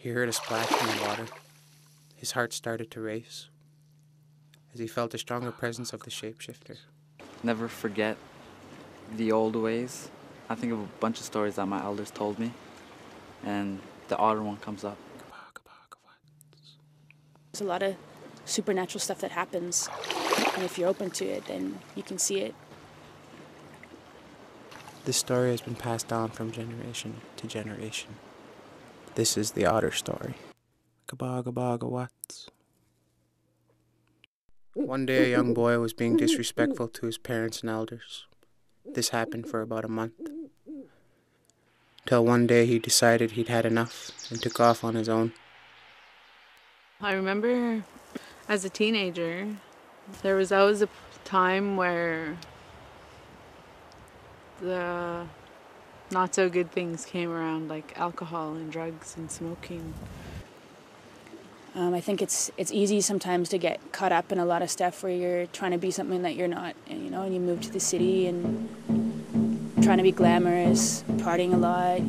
He heard a splash in the water. His heart started to race as he felt the stronger presence of the shapeshifter. Never forget the old ways. I think of a bunch of stories that my elders told me, and the otter one comes up. There's a lot of supernatural stuff that happens, and if you're open to it, then you can see it. This story has been passed on from generation to generation. This is the otter story. Gawats. One day a young boy was being disrespectful to his parents and elders. This happened for about a month. Till one day he decided he'd had enough and took off on his own. I remember as a teenager, there was always a time where the not so good things came around, like alcohol and drugs and smoking. I think it's easy sometimes to get caught up in a lot of stuff where you're trying to be something that you're not, and you move to the city and trying to be glamorous, partying a lot,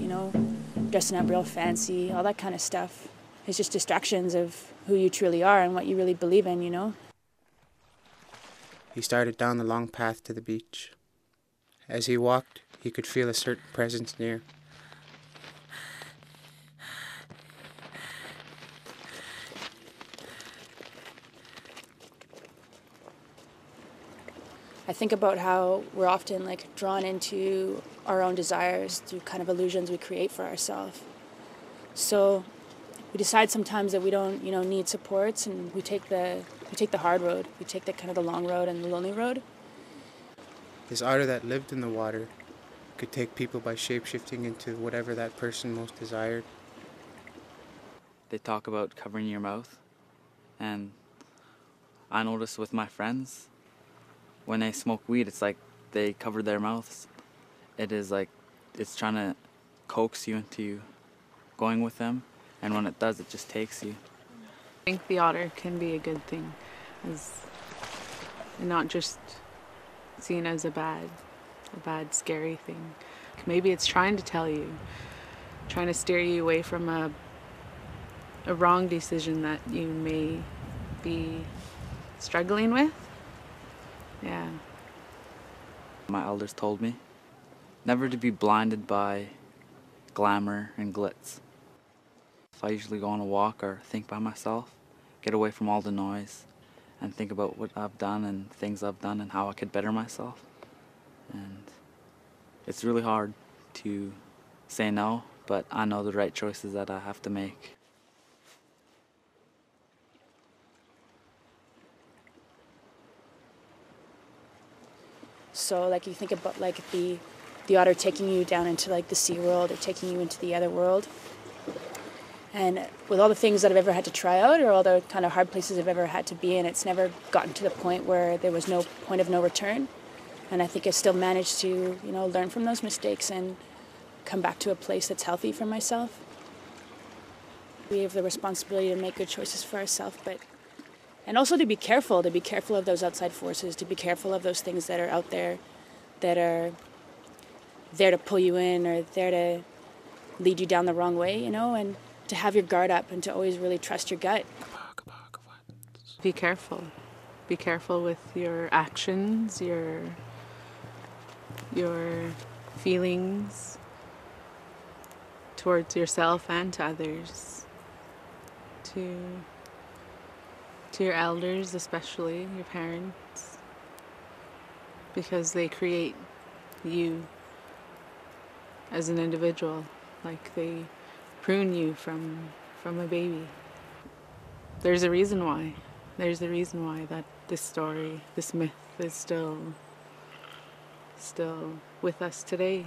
dressing up real fancy, all that kind of stuff. It's just distractions of who you truly are and what you really believe in. He started down the long path to the beach. As he walked, he could feel a certain presence near. I think about how we're often drawn into our own desires through kind of illusions we create for ourselves. So we decide sometimes that we don't, need supports, and we take the hard road. We take the long road and the lonely road. This otter that lived in the water could take people by shape-shifting into whatever that person most desired. They talk about covering your mouth, and I notice with my friends, when they smoke weed, it's like they cover their mouths. It is like it's trying to coax you into going with them, and when it does, it just takes you. I think the otter can be a good thing, and not just seen as a bad, scary thing. Maybe it's trying to tell you, trying to steer you away from a wrong decision that you may be struggling with. Yeah. My elders told me never to be blinded by glamour and glitz. If I usually go on a walk or think by myself, get away from all the noise and think about what I've done and things I've done and how I could better myself. And it's really hard to say no, but I know the right choices that I have to make. So you think about the otter taking you down into the sea world or taking you into the other world. And with all the things that I've ever had to try out or all the kind of hard places I've ever had to be in, it's never gotten to the point where there was no point of no return. And I think I've still managed to, learn from those mistakes and come back to a place that's healthy for myself. We have the responsibility to make good choices for ourselves, and also to be careful of those outside forces, to be careful of those things that are out there that are there to pull you in or there to lead you down the wrong way, and to have your guard up and to always really trust your gut. Be careful. Be careful with your actions, your feelings towards yourself and to others. To your elders, especially your parents, because they create you as an individual, they prune you from a baby. There's a reason why. There's a reason why that this story, this myth is still with us today.